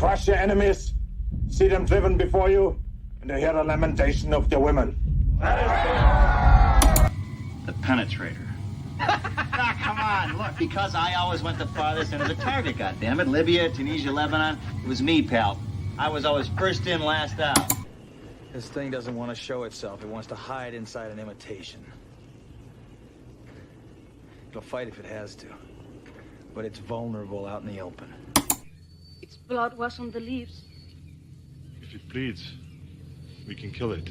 crush your enemies, see them driven before you, and to hear the lamentation of their women. The penetrator. Come on, look, because I always went the farthest into the target, goddammit. Libya, Tunisia, Lebanon. It was me, pal. I was always first in, last out. This thing doesn't want to show itself. It wants to hide inside an imitation. It'll fight if it has to. But it's vulnerable out in the open. Its blood was on the leaves. If it bleeds, we can kill it.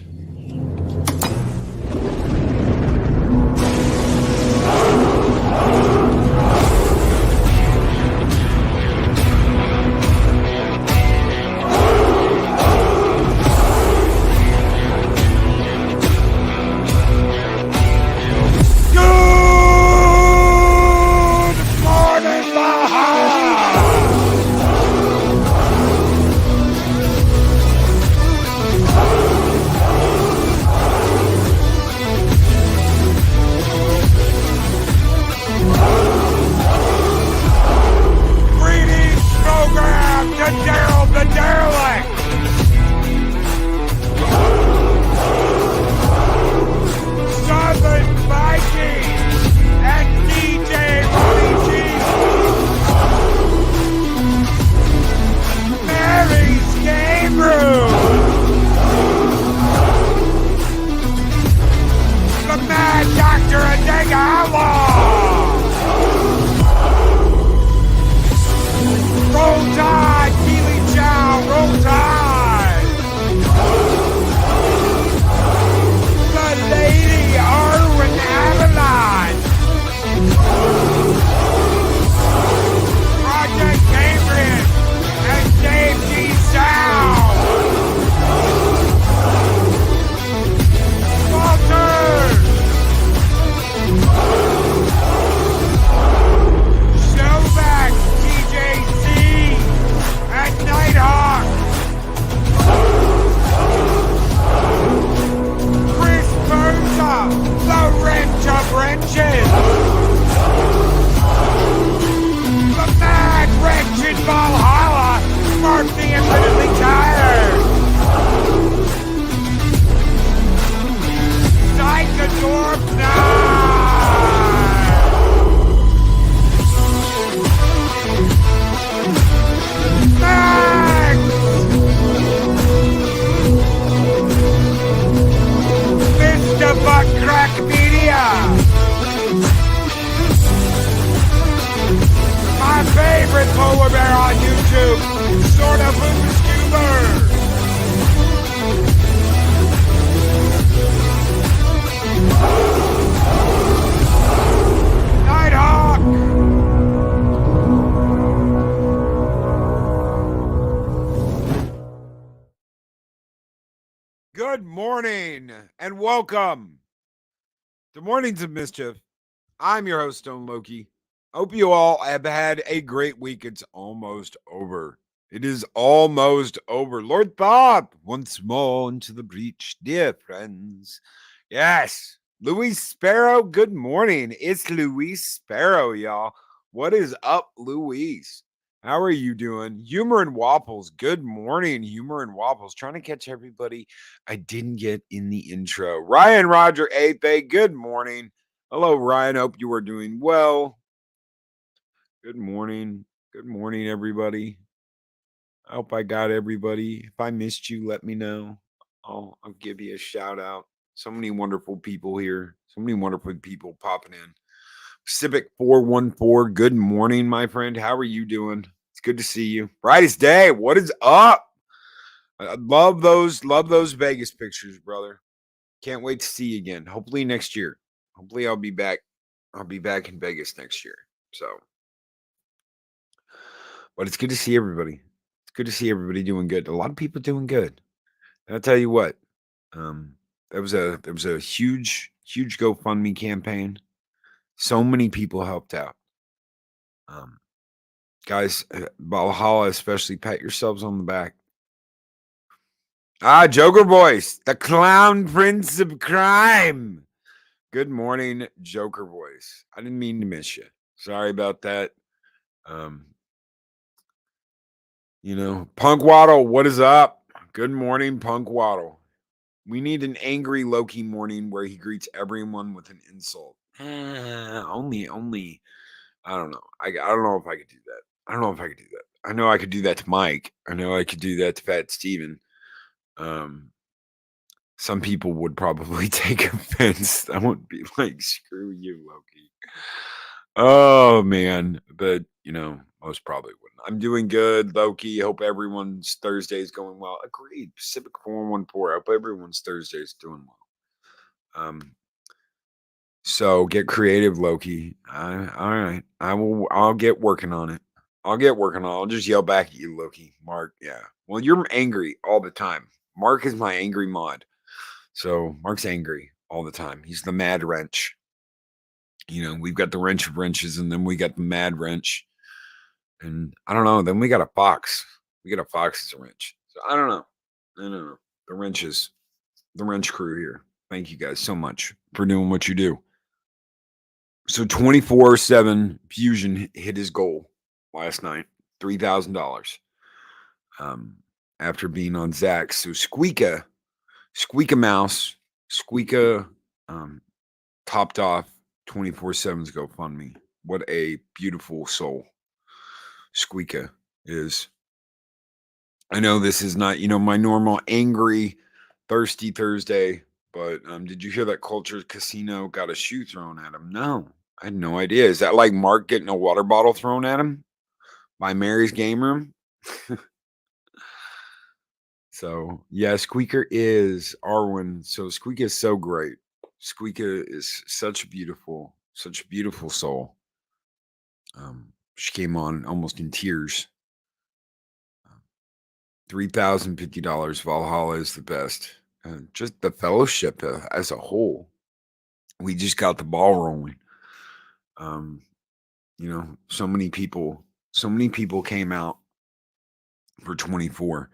Good morning and welcome to Mornings of Mischief. I'm your host, Stone Loki. Hope you all have had a great week. It's almost over. It is almost over. Lord Bob, once more into the breach, dear friends. Yes, Luis Sparrow, good morning. It's Luis Sparrow, y'all. What is up, Luis? How are you doing? Humor and Waffles. Good morning, Humor and Waffles. Trying to catch everybody I didn't get in the intro. Ryan Roger Ape, good morning. Hello, Ryan. Hope you are doing well. Good morning. Good morning, everybody. I hope I got everybody. If I missed you, let me know. I'll give you a shout out. So many wonderful people here. So many wonderful people popping in. Civic 414, good morning, my friend. How are you doing? It's good to see you. Brightest day. What is up? I love those Vegas pictures, brother. Can't wait to see you again. Hopefully next year. Hopefully I'll be back. I'll be back in Vegas next year. So, but it's good to see everybody. It's good to see everybody doing good. A lot of people doing good. And I'll tell you what. There was a huge GoFundMe campaign. So many people helped out. Guys, Valhalla especially, pat yourselves on the back. Joker Voice, the clown prince of crime. Good morning, Joker Voice. I didn't mean to miss you. Sorry about that. Punk Waddle, what is up? Good morning, Punk Waddle. We need an angry Loki morning where he greets everyone with an insult. Only. I don't know. I don't know if I could do that. I don't know if I could do that. I know I could do that to Mike. I know I could do that to Fat Steven. Some people would probably take offense. I would be like, screw you, Loki. Oh, man. But, most probably wouldn't. I'm doing good, Loki. Hope everyone's Thursday is going well. Agreed. Pacific 414. I hope everyone's Thursday is doing well. So get creative, Loki. All right. I'll get working on it. I'll just yell back at you, Loki. Mark, yeah. Well, you're angry all the time. Mark is my angry mod. So Mark's angry all the time. He's the mad wrench. We've got the wrench of wrenches, and then we got the mad wrench. And I don't know. Then we got a fox. We got a fox as a wrench. So I don't know. The wrenches, the wrench crew here. Thank you guys so much for doing what you do. So 24/7 Fusion hit his goal last night, $3,000. After being on Zach. So Squeaka Mouse, Squeaka topped off 24/7's GoFundMe. What a beautiful soul Squeaka is. I know this is not, my normal angry, thirsty Thursday, but did you hear that Culture Casino got a shoe thrown at him? No, I had no idea. Is that like Mark getting a water bottle thrown at him by Mary's game room? So, yeah, Squeaker is Arwen. So Squeaka is so great. Squeaka is such a beautiful soul. She came on almost in tears. $3,050. Valhalla is the best. Just the fellowship as a whole. We just got the ball rolling. So many people came out for 24.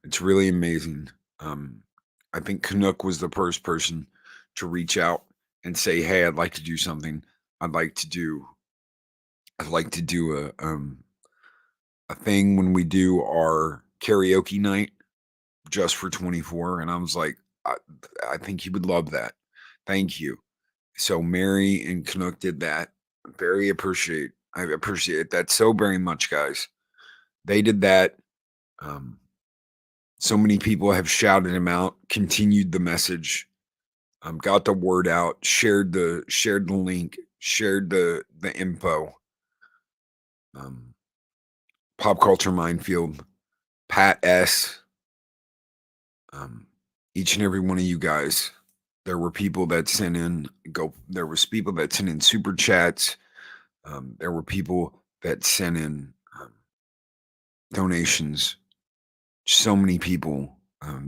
It's really amazing. I think Canuck was the first person to reach out and say, "Hey, I'd like to do something. I'd like to do a thing when we do our karaoke night just for 24." And I was like, I think you would love that. Thank you. So Mary and Canuck did that. I appreciate that so very much, guys. They did that. So many people have shouted him out, continued the message, got the word out, shared the link, shared the info. Pop Culture Minefield, Pat S. Each and every one of you guys. There were people that sent in super chats. There were people that sent in donations. So many people.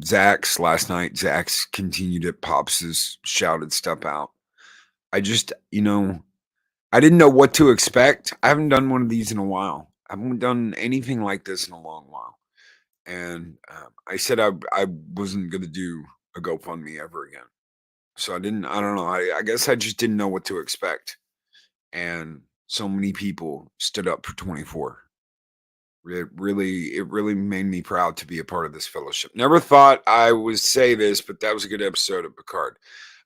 Zach's last night. Zach's continued it. Pops' shouted stuff out. I just, I didn't know what to expect. I haven't done one of these in a while. I haven't done anything like this in a long while. And I said I wasn't going to do a GoFundMe ever again. So I don't know. I guess I just didn't know what to expect. And so many people stood up for 24. It really made me proud to be a part of this fellowship. Never thought I would say this, but that was a good episode of Picard.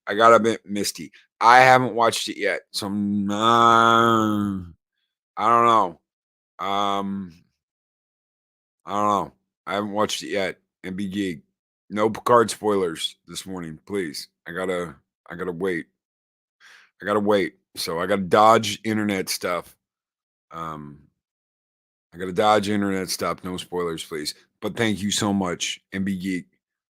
I got a bit misty. I haven't watched it yet, so I don't know. I don't know. I haven't watched it yet. MB Geek. No Picard spoilers this morning, please. I gotta wait. So I gotta dodge internet stuff. No spoilers, please. But thank you so much, MB Geek,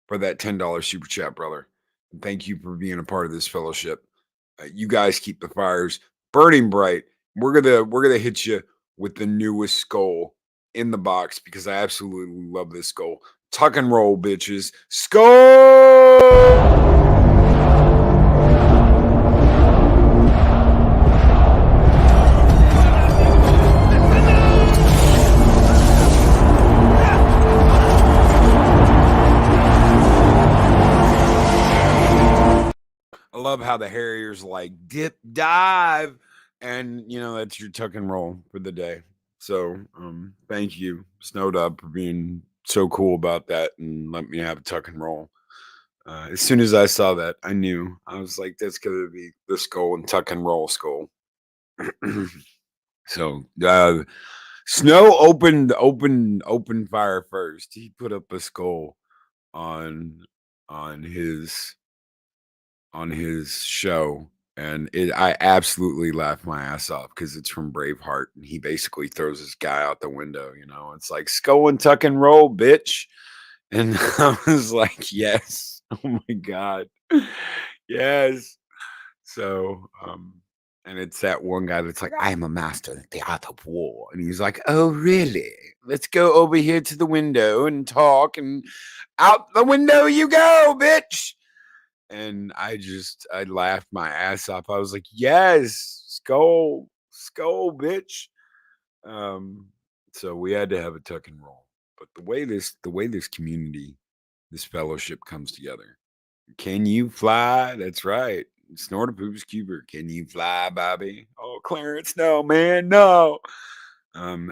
for that $10 super chat, brother. And thank you for being a part of this fellowship. You guys keep the fires burning bright. We're gonna hit you with the newest skull in the box because I absolutely love this skull. Tuck and roll, bitches. Skull! I love how the Harriers like dip, dive, and that's your tuck and roll for the day. So thank you, Snowed Up, for being so cool about that and let me have a tuck and roll. As soon as I saw that, I knew. I was like, that's gonna be the skull and tuck and roll skull. So Snow opened fire first. He put up a skull on on his on his show, and I absolutely laughed my ass off because it's from Braveheart, and he basically throws this guy out the window. It's like skull and tuck and roll, bitch. And I was like, yes, oh my god, yes. So, and it's that one guy that's like, I am a master of the art of war. And he's like, oh, really? Let's go over here to the window and talk, and out the window you go, bitch. And I laughed my ass off. I was like, yes, skull, bitch. So we had to have a tuck and roll. But the way this community, this fellowship comes together. Can you fly? That's right. Snortapoops Cuber. Can you fly, Bobby? Oh, Clarence, no, man, no.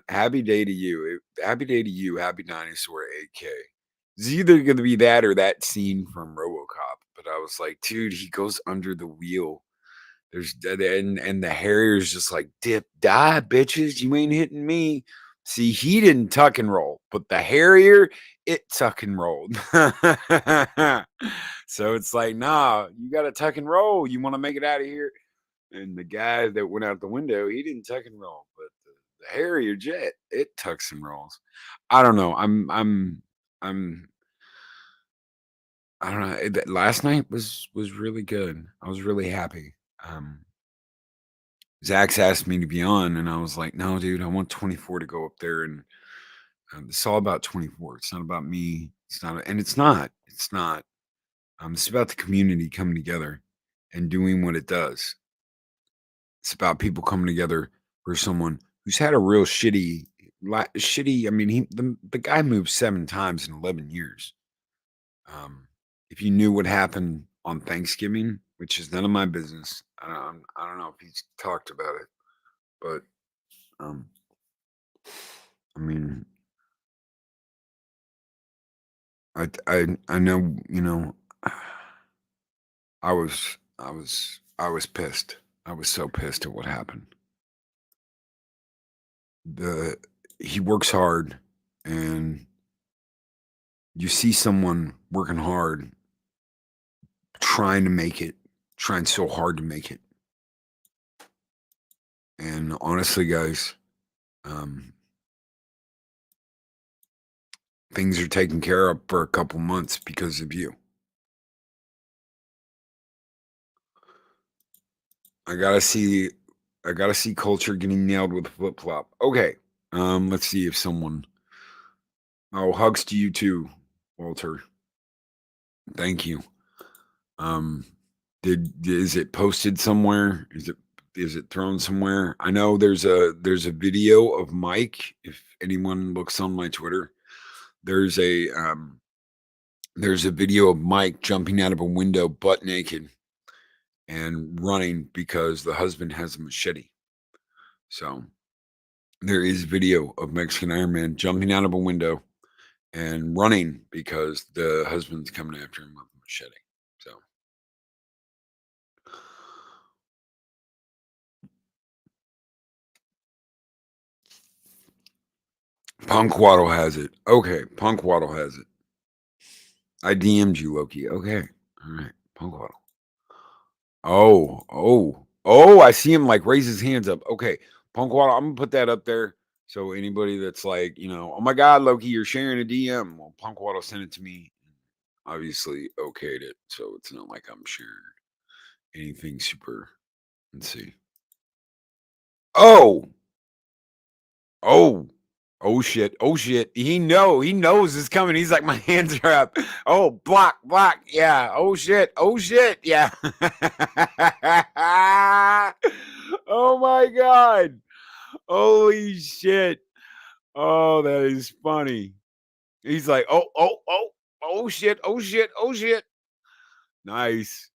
Happy day to you. Happy day to you. Happy Dinosaur AK. It's either going to be that or that scene from RoboCop. But I was like, dude, he goes under the wheel. And the Harrier's just like, dip, die, bitches. You ain't hitting me. See, he didn't tuck and roll, but the Harrier, it tuck and rolled. So it's like, nah, you got to tuck and roll. You want to make it out of here. And the guy that went out the window, he didn't tuck and roll, but the Harrier jet, it tucks and rolls. I don't know. I don't know. Last night was really good. I was really happy. Zach's asked me to be on, and I was like, no, dude, I want 24 to go up there, and it's all about 24. It's not about me. It's not, and it's not. It's not. It's about the community coming together and doing what it does. It's about people coming together for someone who's had a real shitty. I mean, the guy moved 7 times in 11 years. If you knew what happened on Thanksgiving, which is none of my business, I don't know if he's talked about it, but I mean, I know, I was pissed. I was so pissed at what happened. He works hard, and you see someone working hard, trying to make it, trying so hard to make it. And honestly, guys, things are taken care of for a couple months because of you. I gotta see culture getting nailed with a flip flop. Okay. Let's see if someone. Oh, hugs to you too, Walter. Thank you. Is it posted somewhere? Is it thrown somewhere? I know there's a video of Mike. If anyone looks on my Twitter, there's a video of Mike jumping out of a window butt naked and running because the husband has a machete. So there is video of Mexican Iron Man jumping out of a window and running because the husband's coming after him with a machete. So Punk Waddle has it. Okay, Punk Waddle has it. I DM'd you, Loki. Okay. All right. Punk Waddle. Oh, I see him like raise his hands up. Okay. Punk Waddle, I'm gonna put that up there. So anybody that's like, oh my God, Loki, you're sharing a DM. Well, Punk Waddle sent it to me. Obviously okayed it. So it's not like I'm sharing anything super. Let's see. Oh shit. He knows it's coming. He's like, my hands are up. Oh, block. Yeah. Oh shit. Yeah. Oh my God. Holy shit. Oh, that is funny. He's like, oh shit. Nice.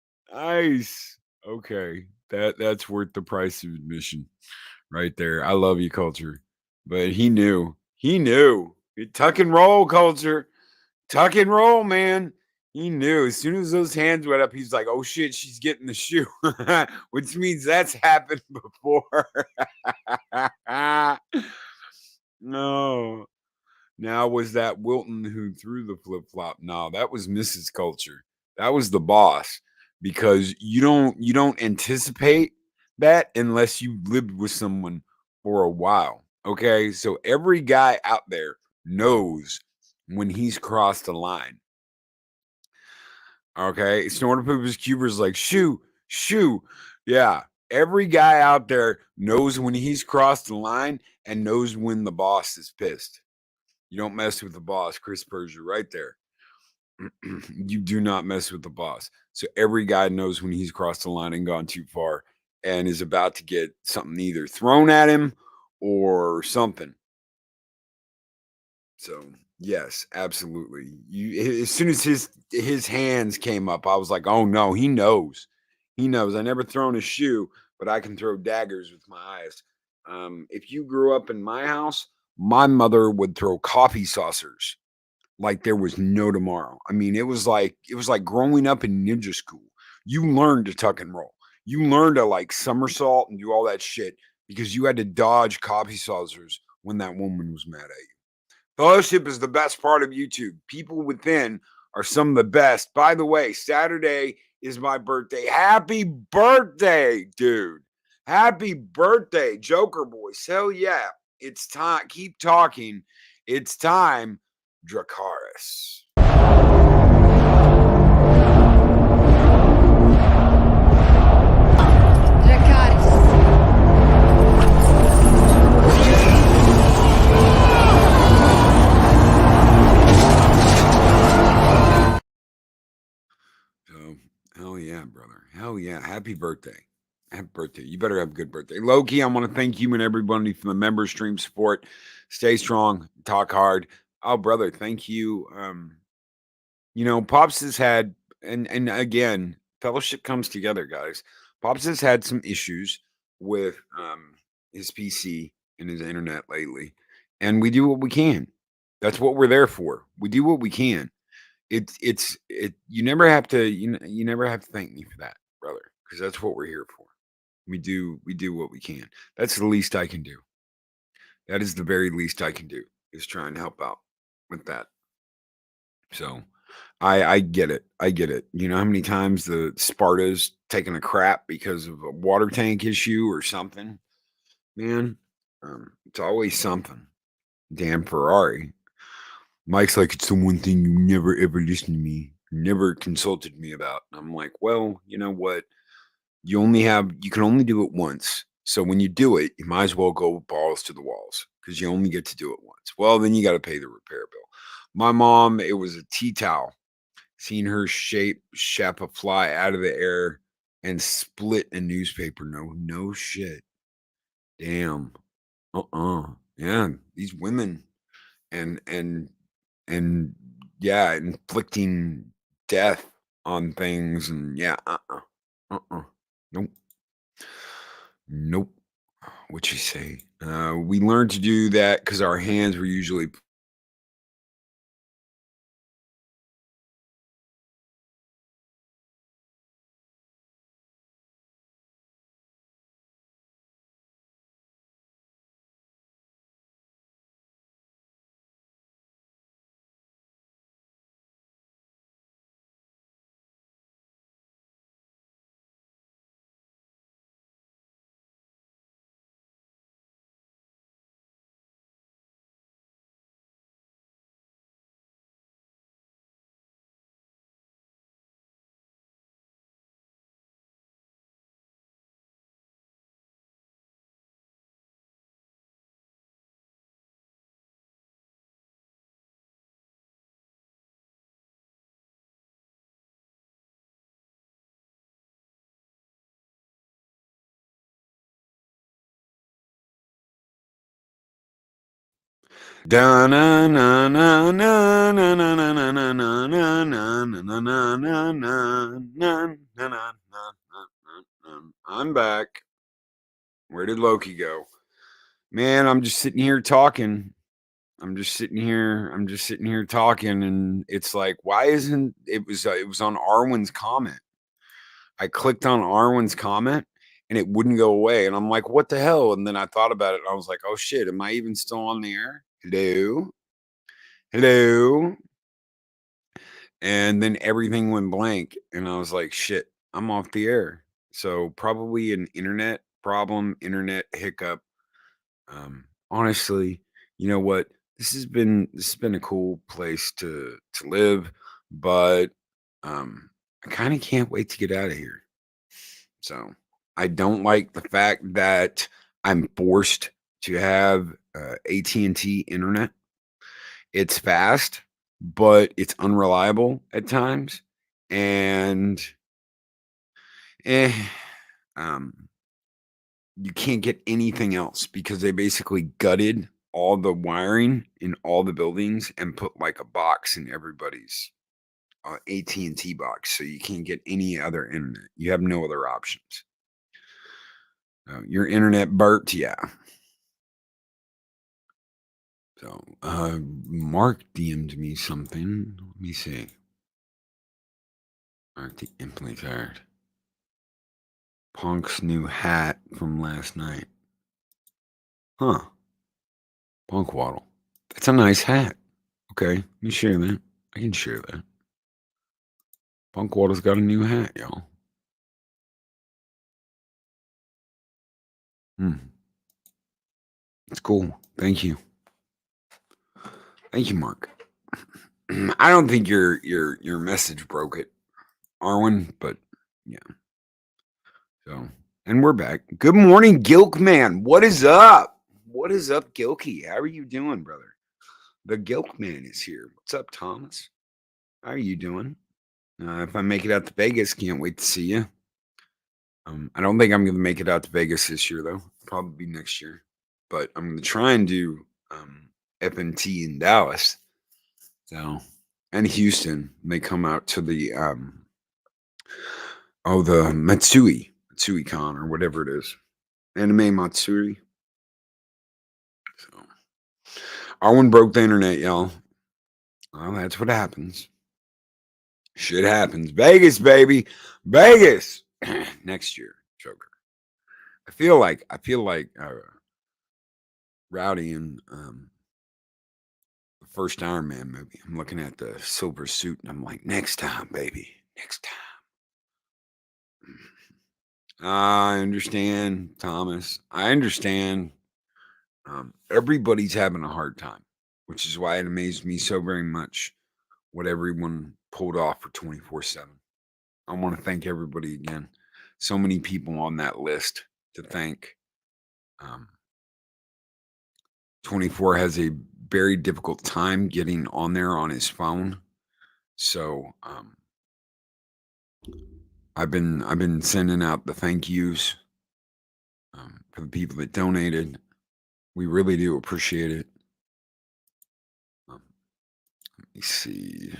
Okay. That's worth the price of admission right there. I love you, culture. But he knew. He knew. Tuck and roll culture. Tuck and roll, man. He knew. As soon as those hands went up, he's like, oh shit, she's getting the shoe. Which means that's happened before. No. Now was that Wilton who threw the flip-flop? No, that was Mrs. Culture. That was the boss. Because you don't anticipate that unless you lived with someone for a while. Okay. So every guy out there knows when he's crossed the line. Okay. Snorter Poopers Cuber's like, shoo. Yeah. Every guy out there knows when he's crossed the line and knows when the boss is pissed. You don't mess with the boss. Chris Persia right there. You do not mess with the boss. So every guy knows when he's crossed the line and gone too far and is about to get something either thrown at him or something. So yes, absolutely. As soon as his hands came up, I was like, oh no, he knows. He knows. I never thrown a shoe, but I can throw daggers with my eyes. If you grew up in my house, my mother would throw coffee saucers like there was no tomorrow. I mean, it was like growing up in ninja school. You learned to tuck and roll. You learned to like somersault and do all that shit because you had to dodge coffee saucers when that woman was mad at you. Fellowship is the best part of YouTube. People within are some of the best. By the way, Saturday is my birthday. Happy birthday, dude. Happy birthday, Joker Boys. Hell yeah. It's time. Keep talking. It's time. Dracarys. So, hell yeah, brother. Hell yeah. Happy birthday. Happy birthday. You better have a good birthday. Loki, I want to thank you and everybody for the member stream support. Stay strong. Talk hard. Oh, brother, thank you. Pops has had, and again, fellowship comes together, guys. Pops has had some issues with his PC and his internet lately, and we do what we can. That's what we're there for. We do what we can. You never have to you never have to thank me for that, brother, because that's what we're here for. We do what we can. That's the least I can do. That is the very least I can do, is try and help out with that. So I get it. I get it. You know how many times the Sparta's taken a crap because of a water tank issue or something? Man, it's always something. Damn Ferrari. Mike's like, it's the one thing you never ever listened to me, never consulted me about. I'm like, well, you know what? You can only do it once. So when you do it, you might as well go balls to the walls because you only get to do it once. Well, then you got to pay the repair bill. My mom, it was a tea towel. Seen her shap a fly out of the air and split a newspaper. No shit. Damn. Yeah, these women and yeah, inflicting death on things and yeah, nope. What you say? We learned to do that because our hands were usually I'm back. Where did Loki go? Man, I'm just sitting here talking. I'm just sitting here talking, and it's like, why isn't it was on Arwen's comment. I clicked on Arwen's comment and it wouldn't go away. And I'm like, what the hell? And then I thought about it and I was like, oh shit, am I even still on the air? Hello? Hello? And then everything went blank. And I was like, shit, I'm off the air. So probably an internet problem, internet hiccup. Honestly, you know what? This has been a cool place to live, but I kind of can't wait to get out of here. So I don't like the fact that I'm forced to have AT&T internet. It's fast, but it's unreliable at times, and you can't get anything else because they basically gutted all the wiring in all the buildings and put like a box in everybody's AT&T box, so you can't get any other internet. You have no other options. Your internet burnt, yeah. So Mark DM'd me something. Let me see. Mark the Imply Tired. Punk's new hat from last night. Huh. Punk Waddle. That's a nice hat. Okay, let me share that. I can share that. Punk Waddle's got a new hat, y'all. It's cool. Thank you. Thank you, Mark. I don't think your message broke it, Arwen, but yeah. So, and we're back. Good morning, Gilk Man. What is up? What is up, Gilky? How are you doing, brother? The Gilk Man is here. What's up, Thomas? How are you doing? If I make it out to Vegas, can't wait to see you. I don't think I'm going to make it out to Vegas this year, though. Probably next year. But I'm going to try and do FNT in Dallas. So, and Houston. They come out to the the Matsui Con or whatever it is. Anime Matsuri. So, Arwen broke the internet, y'all. Well, that's what happens. Shit happens. Vegas, baby. Vegas. Next year, Joker. I feel like Rowdy in the first Iron Man movie. I'm looking at the silver suit and I'm like, next time, baby. Next time. I understand, Thomas. I understand. Everybody's having a hard time, which is why it amazed me so very much what everyone pulled off for 24/7. I want to thank everybody again. So many people on that list to thank. 24 has a very difficult time getting on there on his phone. So I've been sending out the thank yous for the people that donated. We really do appreciate it. Let me see.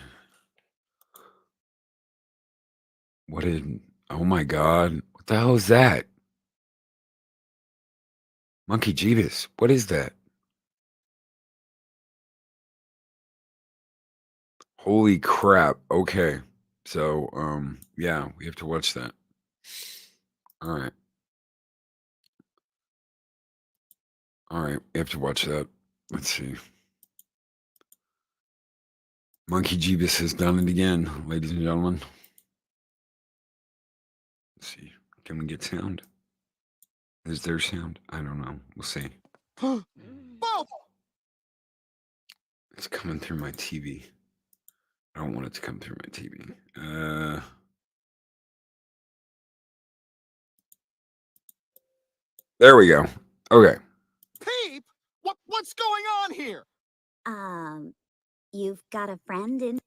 Oh my God. What the hell is that? Monkey Jeebus. What is that? Holy crap. Okay. So, yeah, we have to watch that. All right. We have to watch that. Let's see. Monkey Jeebus has done it again, ladies and gentlemen. Let's see. Can we get sound? Is there sound? I don't know. We'll see. It's coming through my TV. I don't want it to come through my TV. There we go. Okay. Peep, what's going on here? You've got a friend in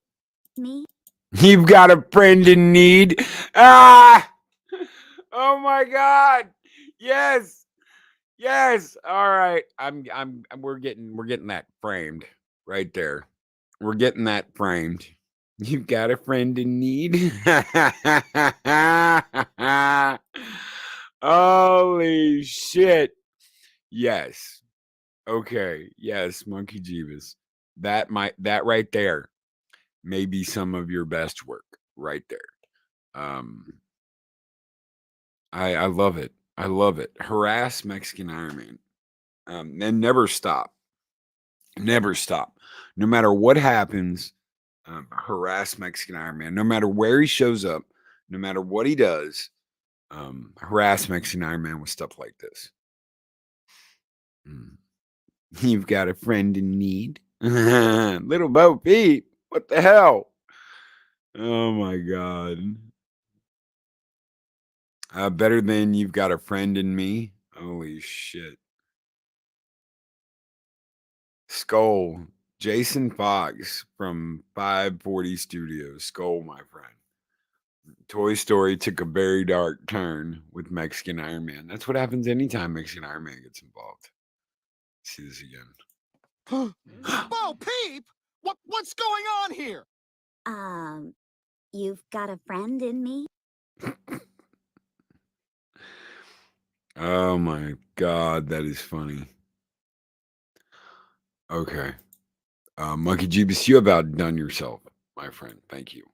me? You've got a friend in need. Ah! Oh my God. Yes. Yes. All right. We're getting that framed right there. We're getting that framed. You've got a friend in need. Holy shit. Yes. Okay. Yes, Monkey Jeebus. That right there may be some of your best work right there. I love it. I love it. Harass Mexican Iron Man. And never stop. Never stop. No matter what happens, harass Mexican Iron Man. No matter where he shows up, no matter what he does, harass Mexican Iron Man with stuff like this. You've got a friend in need. Little Bo Peep. What the hell? Oh my God. Better than you've got a friend in me. Holy shit. Skull. Jason Fox from 540 Studios. Skull, my friend. Toy Story took a very dark turn with Mexican Iron Man. That's what happens anytime Mexican Iron Man gets involved. Let's see this again. Bo Peep! What's going on here? You've got a friend in me? Oh my God, that is funny. Okay. Monkey Jeebus, you have outdone yourself, my friend. Thank you.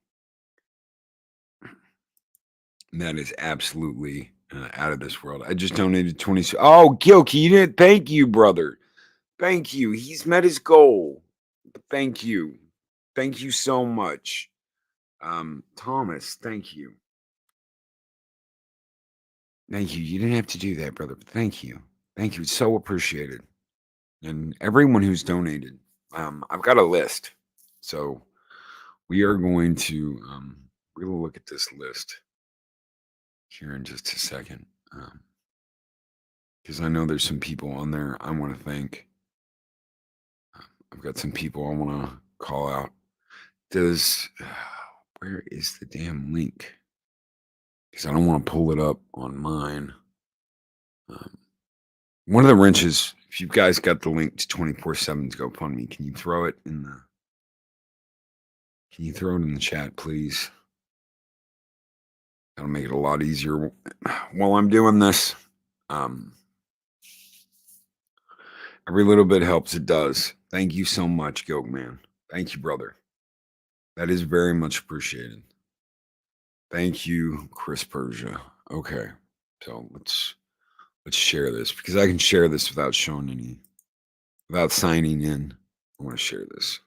That is absolutely out of this world. I just donated 20. Oh, Gilkey, you didn't. Thank you, brother. Thank you. He's met his goal. Thank you. Thank you so much. Thomas, thank you. Thank you. You didn't have to do that, brother. But thank you. Thank you. It's so appreciated. And everyone who's donated. I've got a list. So we are going to we're going to look at this list here in just a second. Because I know there's some people on there I want to thank. I've got some people I want to call out. Where is the damn link? Because I don't want to pull it up on mine. One of the wrenches, if you guys got the link to 24/7's GoFundMe, can you throw it in the chat, please? That'll make it a lot easier while I'm doing this. Every little bit helps. It does. Thank you so much, Gilk Man. Thank you, brother. That is very much appreciated. Thank you, Chris Persia. Okay, so let's share this because I can share this without signing in. I want to share this.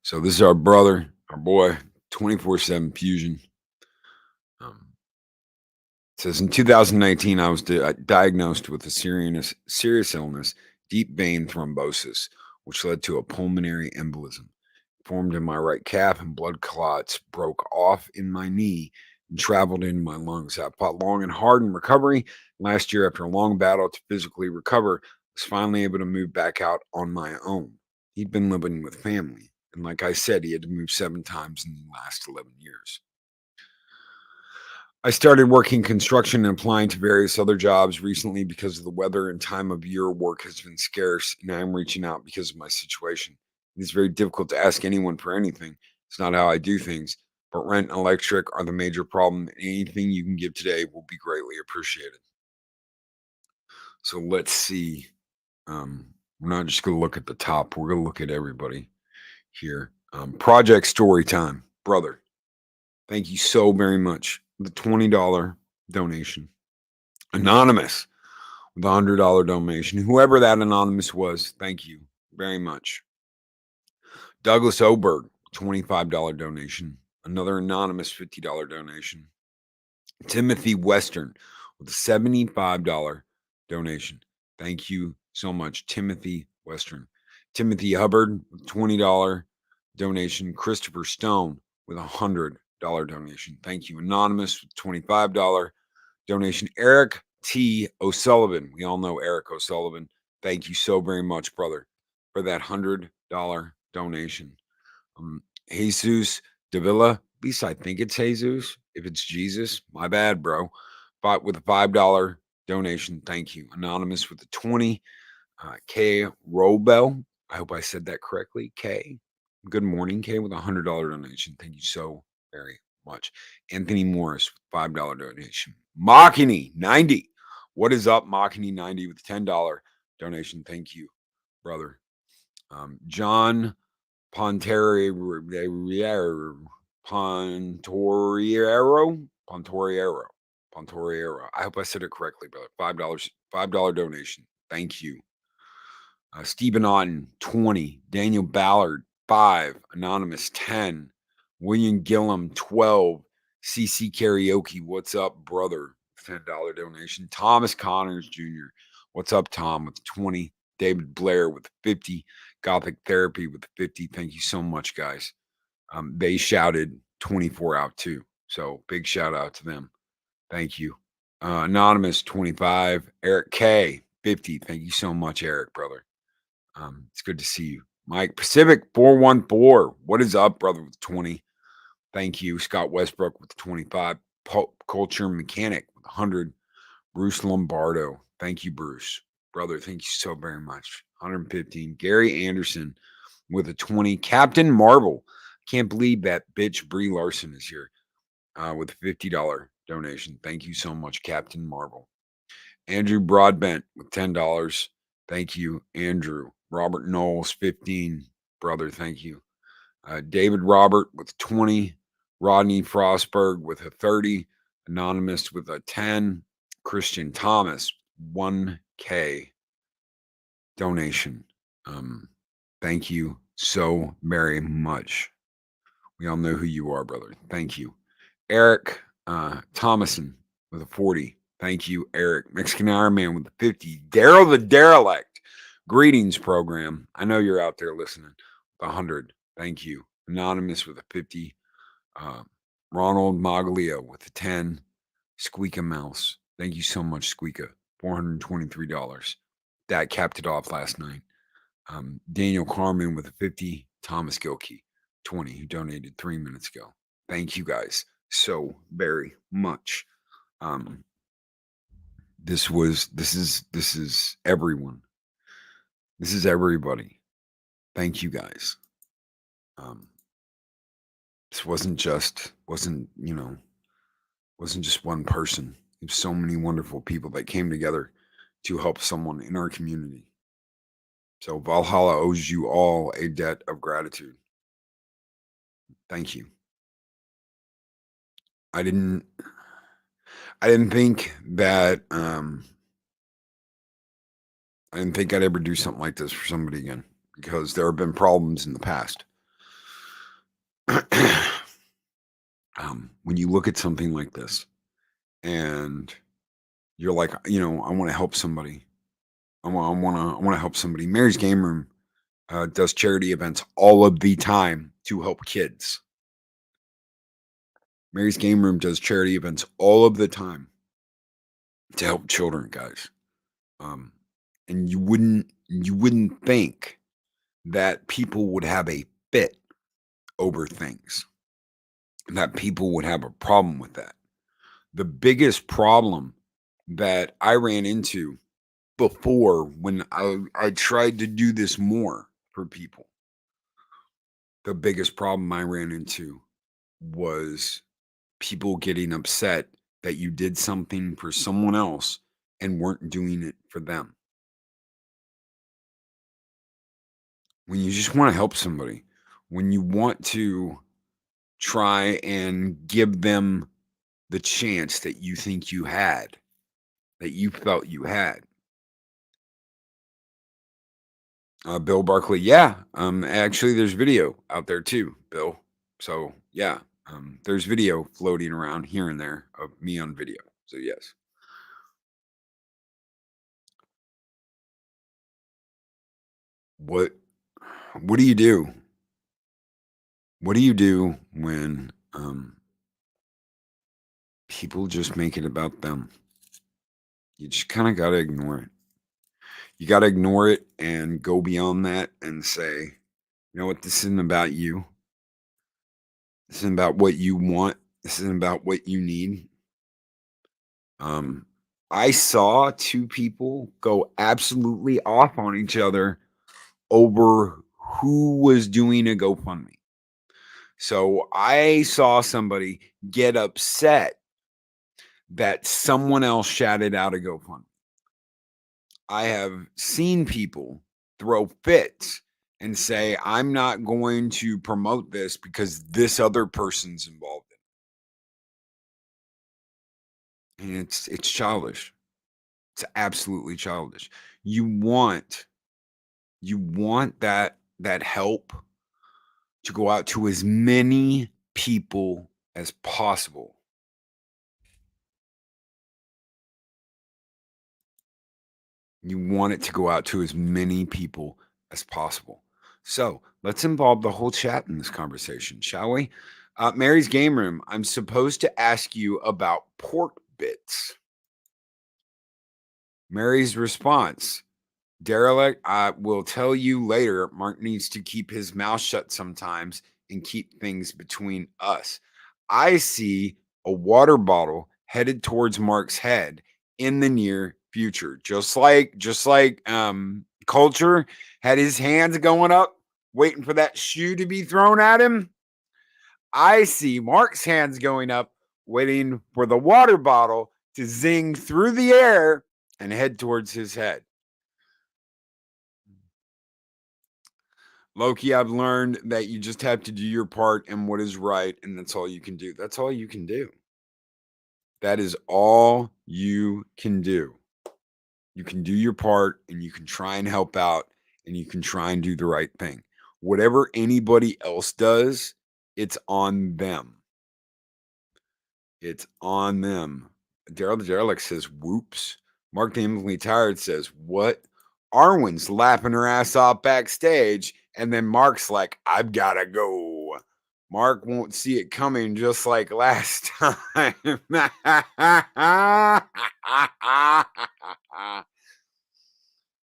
So this is our brother, our boy, 24/7 Fusion. It says in 2019, I was diagnosed with a serious illness, deep vein thrombosis, which led to a pulmonary embolism. Formed in my right calf and blood clots broke off in my knee and traveled into my lungs. I fought long and hard in recovery. Last year, after a long battle to physically recover, I was finally able to move back out on my own. He'd been living with family. And like I said, he had to move 7 times in the last 11 years. I started working construction and applying to various other jobs recently because of the weather and time of year. Work has been scarce, and I'm reaching out because of my situation. It's very difficult to ask anyone for anything. It's not how I do things, but rent and electric are the major problem. Anything you can give today will be greatly appreciated. So let's see. We're not just going to look at the top. We're going to look at everybody here. Project Story Time. Brother, thank you so very much. The $20 donation. Anonymous with a $100 donation. Whoever that anonymous was, thank you very much. Douglas Oberg, $25 donation. Another anonymous $50 donation. Timothy Western with a $75 donation. Thank you so much, Timothy Western. Timothy Hubbard with $20 donation. Christopher Stone with a $100 donation. Thank you. Anonymous with $25 donation. Eric T. O'Sullivan. We all know Eric O'Sullivan. Thank you so very much, brother, for that $100 donation. Jesus Davila. At least I think it's Jesus. If it's Jesus, my bad, bro. But with a $5 donation, thank you. Anonymous with the 20. K. Robel. I hope I said that correctly. K. Good morning, K, with a $100 donation. Thank you so very much. Anthony Morris with $5 donation. Machini 90. What is up, Machini 90 with $10 donation. Thank you, brother. John Pontoriero. I hope I said it correctly, brother. $5 donation. Thank you. Stephen Otten, 20. Daniel Ballard, 5. Anonymous, 10. William Gillum, 12. CC Karaoke, what's up, brother? $10 donation. Thomas Connors Jr., what's up, Tom, with 20. David Blair with 50. Gothic Therapy with 50. Thank you so much, guys. They shouted 24 out too. So big shout out to them. Thank you. Anonymous, 25. Eric K, 50. Thank you so much, Eric, brother. It's good to see you. Mike Pacific 414. What is up, brother, with 20? Thank you. Scott Westbrook with 25. Pulp Culture Mechanic with 100. Bruce Lombardo. Thank you, Bruce. Brother, thank you so very much. 115. Gary Anderson with a 20. Captain Marvel. Can't believe that bitch Brie Larson is here with a $50 donation. Thank you so much, Captain Marvel. Andrew Broadbent with $10. Thank you, Andrew. Robert Knowles, 15. Brother, thank you. David Robert with 20. Rodney Frostberg with a 30. Anonymous with a 10. Christian Thomas, 1K donation. Thank you so very much. We all know who you are, brother. Thank you. Eric Thomason with a 40. Thank you, Eric. Mexican Iron Man with a 50. Daryl the Derelict. Greetings, program. I know you're out there listening. 100. Thank you. Anonymous with a 50. Ronald Maglia with a 10. Squeaka Mouse. Thank you so much, Squeaka. $423. That capped it off last night. Daniel Carmen with a 50. Thomas Gilkey, 20, who donated 3 minutes ago. Thank you guys so very much. This is everyone. This is everybody. Thank you guys. This wasn't just one person. There's so many wonderful people that came together to help someone in our community. So Valhalla owes you all a debt of gratitude. Thank you. I didn't think that I didn't think I'd ever do something like this for somebody again, because there have been problems in the past. When you look at something like this and you're like, I want to help somebody. I want to help somebody. Mary's Game Room does charity events all of the time to help kids. Mary's Game Room does charity events all of the time to help children, guys. And you wouldn't think that people would have a fit over things, that people would have a problem with that. The biggest problem that I ran into before, when I tried to do this more for people, the biggest problem I ran into was people getting upset that you did something for someone else and weren't doing it for them. When you just want to help somebody, when you want to try and give them the chance that you think you had, that you felt you had. Bill Barkley, yeah. Actually, there's video out there too, Bill. So yeah, there's video floating around here and there of me on video. So yes. What do you do? What do you do when people just make it about them? You just kind of got to ignore it. You got to ignore it and go beyond that and say, you know what? This isn't about you. This isn't about what you want. This isn't about what you need. I saw two people go absolutely off on each other over who was doing a GoFundMe. So I saw somebody get upset that someone else shouted out a GoFundMe. I have seen people throw fits and say, I'm not going to promote this because this other person's involved in it. And it's childish. It's absolutely childish. You want that help to go out to as many people as possible. You want it to go out to as many people as possible. So let's involve the whole chat in this conversation, shall we? Mary's Game Room, I'm supposed to ask you about pork bits. Mary's response, Derelict, I will tell you later. Mark needs to keep his mouth shut sometimes and keep things between us. I see a water bottle headed towards Mark's head in the near future. Just like Culture had his hands going up, waiting for that shoe to be thrown at him. I see Mark's hands going up, waiting for the water bottle to zing through the air and head towards his head. Loki, I've learned that you just have to do your part and what is right, and that's all you can do. That's all you can do. That is all you can do. You can do your part, and you can try and help out, and you can try and do the right thing. Whatever anybody else does, it's on them. It's on them. Daryl the Derelict says, whoops. Mark the Eminently Tired says, what? Arwen's lapping her ass off backstage, and then Mark's like, I've got to go. Mark won't see it coming just like last time.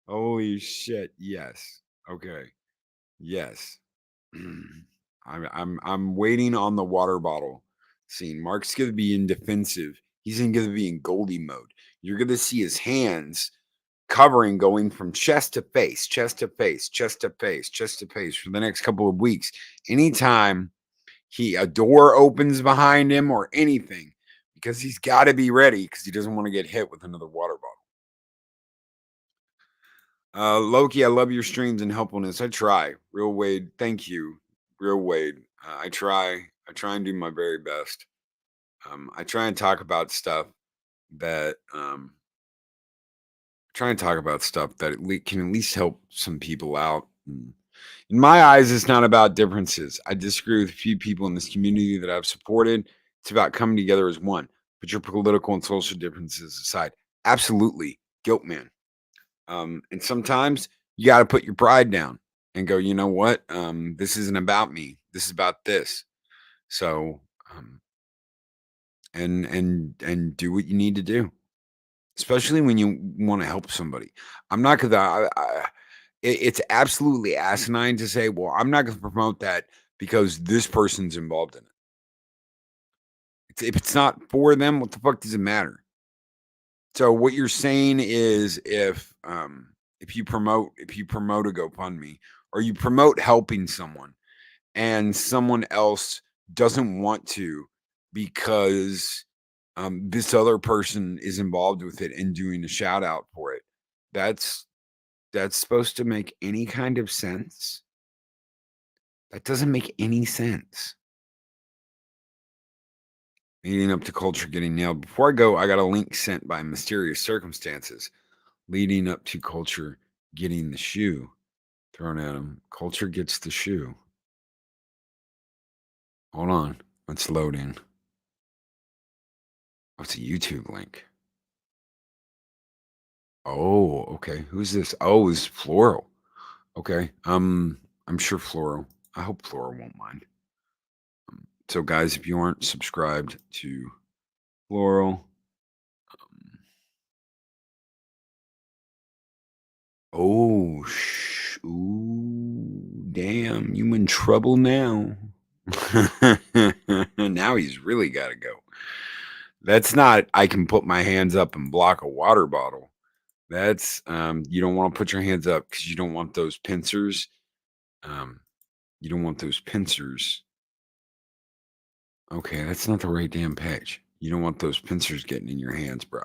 Holy shit. Yes. Okay. Yes. I'm waiting on the water bottle scene. Mark's going to be in defensive. He's going to be in Goldie mode. You're going to see his hands covering, going from chest to face, chest to face, chest to face, chest to face for the next couple of weeks. Anytime a door opens behind him or anything, because he's got to be ready because he doesn't want to get hit with another water bottle. Loki, I love your streams and helpfulness. I try. Real Wade, thank you. Real Wade, I try and do my very best. I try and talk about stuff that can at least help some people out. In my eyes, it's not about differences. I disagree with a few people in this community that I've supported. It's about coming together as one. Put your political and social differences aside. Absolutely, guilt man. And sometimes you got to put your pride down and go, you know what? This isn't about me. This is about this. So, and do what you need to do, especially when you want to help somebody. I'm not gonna. It's absolutely asinine to say, well, I'm not going to promote that because this person's involved in it. If it's not for them, what the fuck does it matter? So what you're saying is if you promote a GoFundMe or you promote helping someone and someone else doesn't want to because this other person is involved with it and doing a shout out for it, that's supposed to make any kind of sense? That doesn't make any sense. Leading up to Culture getting nailed. Before I go, I got a link sent by Mysterious Circumstances. Leading up to Culture getting the shoe thrown at him. Culture gets the shoe. Hold on. Let's load in. Oh, it's a YouTube link. Oh, okay. Who's this? Oh, it's Floral. Okay. I'm sure Floral. I hope Floral won't mind. So, guys, if you aren't subscribed to Floral, ooh, damn, you in trouble now. Now he's really got to go. That's not, I can put my hands up and block a water bottle. That's, you don't want to put your hands up because you don't want those pincers. You don't want those pincers. Okay, that's not the right damn page. You don't want those pincers getting in your hands, bro.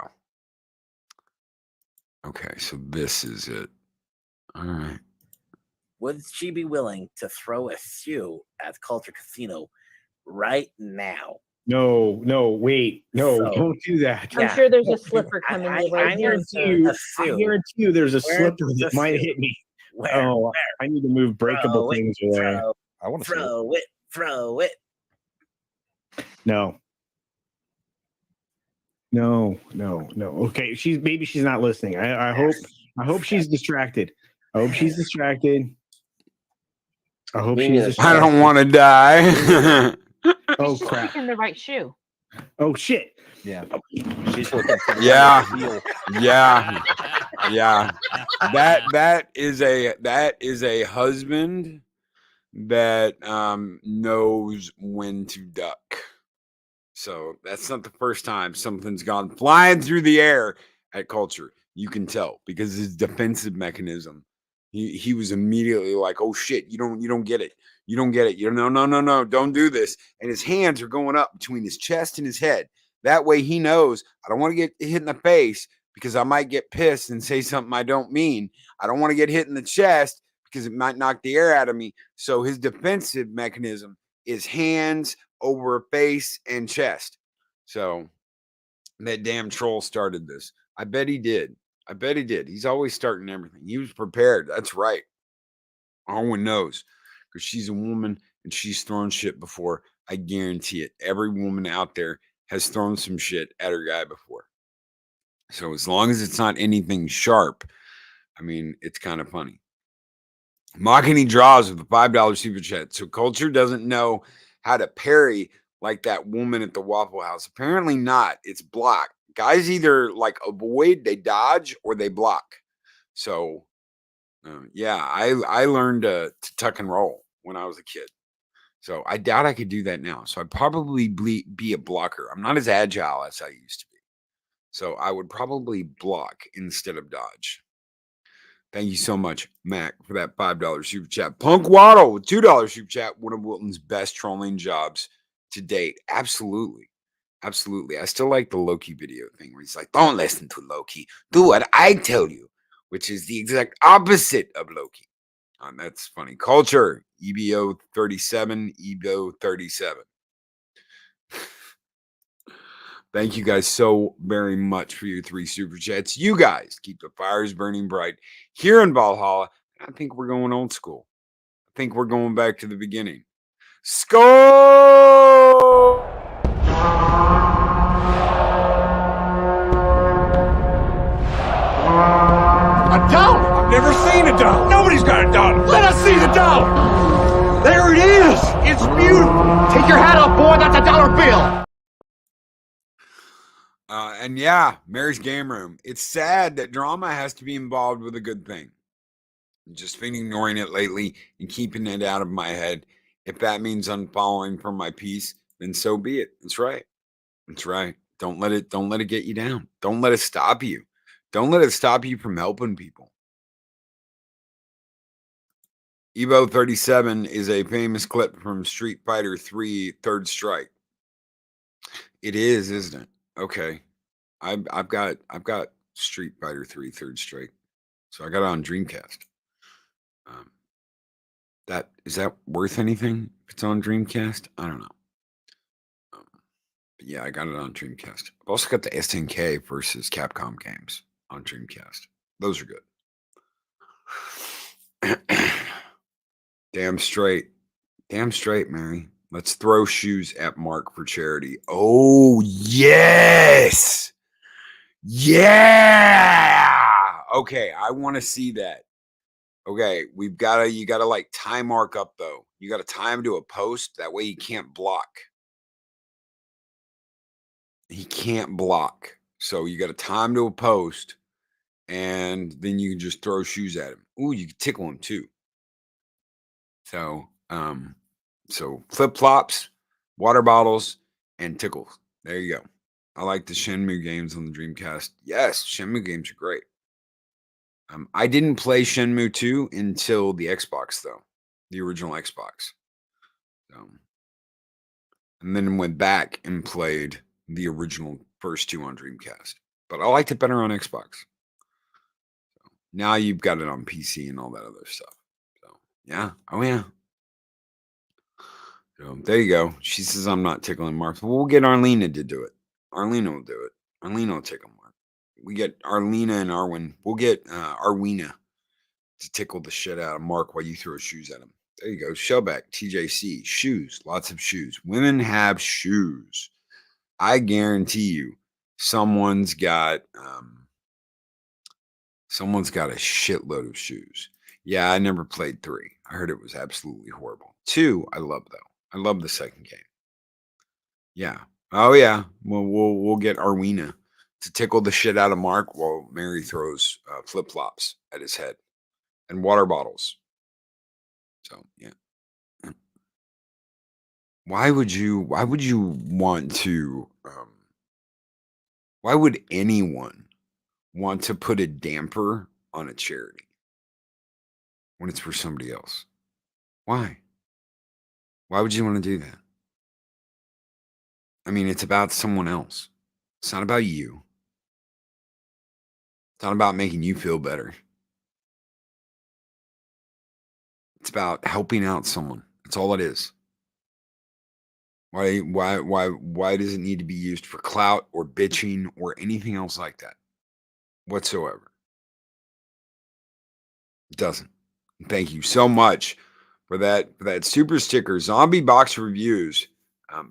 Okay, so this is it. All right. Would she be willing to throw a shoe at Culture Casino right now? No, wait, no, So, don't do that. Yeah. I'm sure there's a slipper coming your way I here, guarantee sir. you, I guarantee you there's a Where's slipper the that might shoe? hit me. Where? Oh, I need to move breakable things away. I want to see it. Throw it. No. Okay, maybe she's not listening. I hope she's distracted. I hope she's distracted. I hope she's distracted. I don't want to die. Oh She's crap. picking the right shoe. Oh shit. Yeah. She's looking for the Yeah. deal. Yeah. That is a husband that knows when to duck. So that's not the first time something's gone flying through the air at Culture. You can tell because his defensive mechanism. He was immediately like, "Oh shit, you don't get it. You don't get it. No, don't do this." And his hands are going up between his chest and his head. That way he knows I don't want to get hit in the face because I might get pissed and say something I don't mean. I don't want to get hit in the chest because it might knock the air out of me. So his defensive mechanism is hands over face and chest. So that damn troll started this. I bet he did. He's always starting everything. He was prepared. That's right. Owen knows because she's a woman and she's thrown shit before. I guarantee it. Every woman out there has thrown some shit at her guy before. So as long as it's not anything sharp, I mean, it's kind of funny. Mahogany draws with a $5 super chat. So Culture doesn't know how to parry like that woman at the Waffle House. Apparently not. It's block. Guys either like avoid, they dodge, or they block. So, yeah, I learned to tuck and roll when I was a kid. So I doubt I could do that now. So I'd probably be a blocker. I'm not as agile as I used to be. So I would probably block instead of dodge. Thank you so much, Mac, for that $5 super chat. Punk Waddle with $2 super chat. One of Wilton's best trolling jobs to date. Absolutely. I still like the Loki video thing where he's like, don't listen to Loki. Do what I tell you, which is the exact opposite of Loki. That's funny. Culture, EBO 37, EBO 37. Thank you guys so very much for your 3 super chats. You guys keep the fires burning bright here in Valhalla. I think we're going old school. I think we're going back to the beginning. Skull! A doll? I've never seen a doll. Nobody's got a doll. Let us see the doll. There it is. It's beautiful. Take your hat off, boy. That's a dollar bill. And yeah, Mary's Game Room. It's sad that drama has to be involved with a good thing. I've just been ignoring it lately and keeping it out of my head. If that means unfollowing from my piece, then so be it. That's right. That's right. Don't let it get you down. Don't let it stop you. Don't let it stop you from helping people. Evo 37 is a famous clip from Street Fighter 3 Third Strike. It is, isn't it? Okay. I've got Street Fighter 3 Third Strike. So I got it on Dreamcast. Is that worth anything if it's on Dreamcast? I don't know. But yeah, I got it on Dreamcast. I've also got the SNK versus Capcom games on Dreamcast. Those are good. Damn straight, Mary. Let's throw shoes at Mark for charity. Oh, yes. Yeah. Okay, I want to see that. Okay, you gotta like time Mark up though. You gotta time to a post. That way he can't block. He can't block. So you gotta time to a post, and then you can just throw shoes at him. Ooh, you can tickle him too. So, flip-flops, water bottles, and tickles. There you go. I like the Shenmue games on the Dreamcast. Yes, Shenmue games are great. I didn't play Shenmue 2 until the Xbox, though. The original Xbox. And then went back and played the original first 2 on Dreamcast. But I liked it better on Xbox. Now you've got it on PC and all that other stuff. So yeah. Oh yeah. So there you go. She says I'm not tickling Mark. We'll get Arlena to do it. Arlena will do it. Arlena will tickle Mark. We get Arlena and Arwen. We'll get Arwena to tickle the shit out of Mark while you throw shoes at him. There you go. Shellback, TJC, shoes, lots of shoes. Women have shoes. I guarantee you, someone's got a shitload of shoes. Yeah, I never played 3. I heard it was absolutely horrible. 2, I love though. I love the second game. Yeah. Oh yeah. Well, we'll get Arwena to tickle the shit out of Mark while Mary throws flip flops at his head and water bottles. So yeah. Why would you want to? Why would anyone want to put a damper on a charity when it's for somebody else? Why? Why would you want to do that? I mean, it's about someone else. It's not about you. It's not about making you feel better. It's about helping out someone. That's all it is. Why does it need to be used for clout or bitching or anything else like that whatsoever? It doesn't. Thank you so much for that super sticker. Zombie box reviews.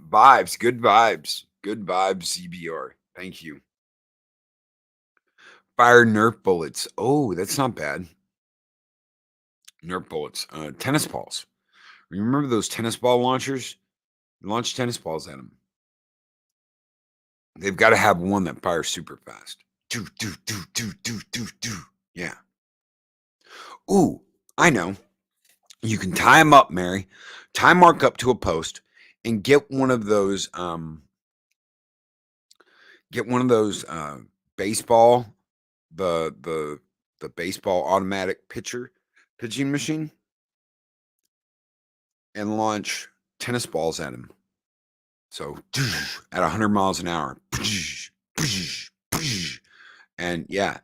Vibes, good vibes, ZBR. Thank you. Fire Nerf bullets. Oh, that's not bad. Nerf bullets. Tennis balls. Remember those tennis ball launchers? Launch tennis balls at them. They've got to have one that fires super fast. Do. Yeah. Ooh, I know. You can tie them up, Mary. Tie Mark up to a post and get one of those baseball, the baseball automatic pitching machine, and launch tennis balls at him. So at 100 miles an hour. And yeah,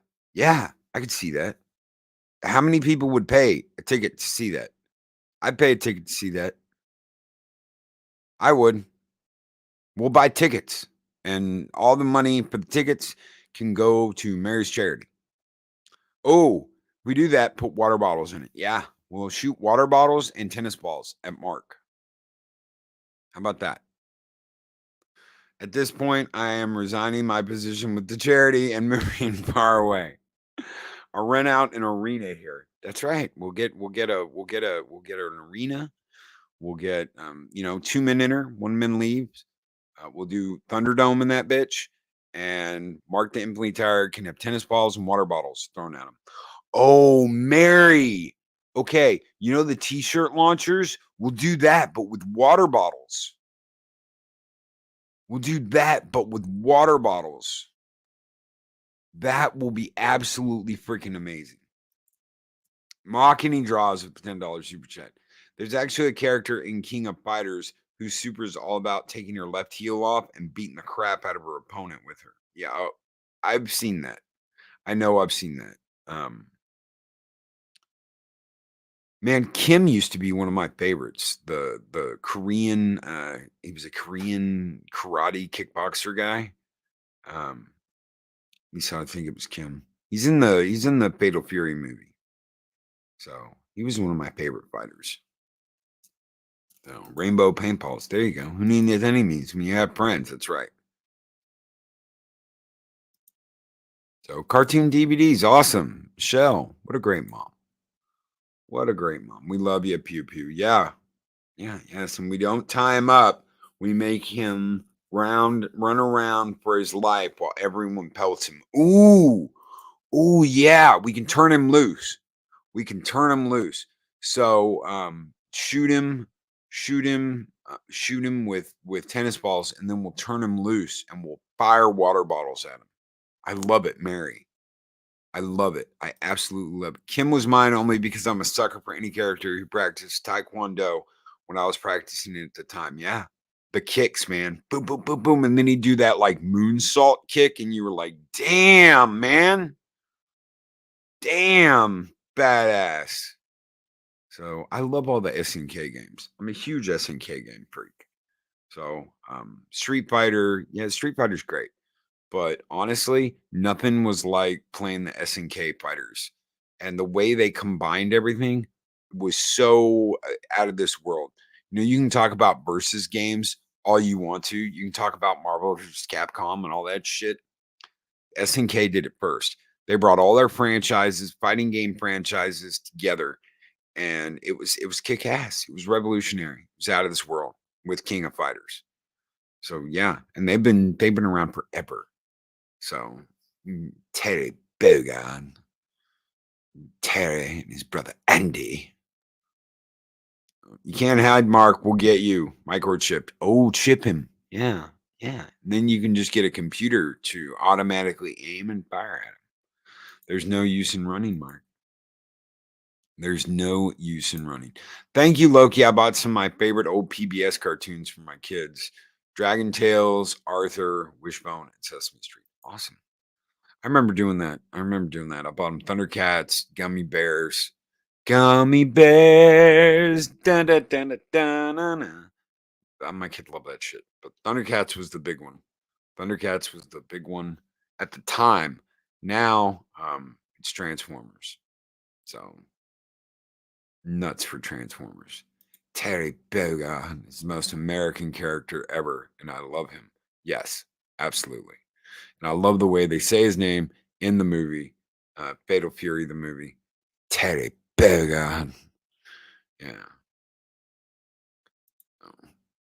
I could see that. How many people would pay a ticket to see that? I'd pay a ticket to see that. I would. We'll buy tickets, and all the money for the tickets can go to Mary's charity. Oh, we do that, put water bottles in it. Yeah, we'll shoot water bottles and tennis balls at Mark. How about that? At this point, I am resigning my position with the charity and moving far away. I'll rent out an arena here. That's right. We'll get an arena. We'll get 2 men enter, 1 man leaves. We'll do Thunderdome in that bitch, and Mark the Infinitely Tired can have tennis balls and water bottles thrown at him. Oh, Mary. Okay, the t-shirt launchers? We'll do that, but with water bottles. We'll do that, but with water bottles. That will be absolutely freaking amazing. Mocking draws with the $10 super chat. There's actually a character in King of Fighters whose super is all about taking her left heel off and beating the crap out of her opponent with her. Yeah, I've seen that. I know I've seen that. Man, Kim used to be one of my favorites. The Korean, he was a Korean karate kickboxer guy. At least I think it was Kim. He's in the Fatal Fury movie. So he was one of my favorite fighters. So rainbow paintballs. There you go. Who needs enemies when you have friends? That's right. So cartoon DVDs, awesome. Michelle, what a great mom. What a great mom. We love you, Pew Pew. Yeah. Yes. And we don't tie him up. We make him run around for his life while everyone pelts him. Ooh, yeah. We can turn him loose. So shoot him with tennis balls, and then we'll turn him loose and we'll fire water bottles at him. I love it, Mary. I love it. I absolutely love it. Kim was mine only because I'm a sucker for any character who practiced Taekwondo when I was practicing it at the time. Yeah. The kicks, man. Boom, boom, boom, boom. And then he'd do that like moonsault kick. And you were like, damn, man. damn badass. So I love all the SNK games. I'm a huge SNK game freak. So Street Fighter, yeah, Street Fighter's great. But honestly, nothing was like playing the SNK fighters. And the way they combined everything was so out of this world. You know, you can talk about versus games all you want to. You can talk about Marvel versus Capcom and all that shit. SNK did it first. They brought all their franchises, fighting game franchises together, and it was kick ass. It was revolutionary. It was out of this world with King of Fighters. So yeah, and they've been around forever. So Terry Bogard, Terry and his brother Andy. You can't hide Mark. We'll get you microchipped. Oh, chip him. Yeah, yeah. And then you can just get a computer to automatically aim and fire at him. There's no use in running, Mark. There's no use in running. Thank you, Loki. I bought some of my favorite old PBS cartoons for my kids. Dragon Tales, Arthur, Wishbone, and Sesame Street. Awesome. I remember doing that. I bought them Thundercats, Gummy Bears. Gummy Bears. Dun, dun, dun, dun, dun, dun, dun. My kid loved that shit. But Thundercats was the big one. Thundercats was the big one at the time. Now it's Transformers. So nuts for Transformers. Terry Bogard is the most American character ever, and I love him. Yes, absolutely. And I love the way they say his name in the movie, Fatal Fury, the movie. Terry Bogard. Yeah.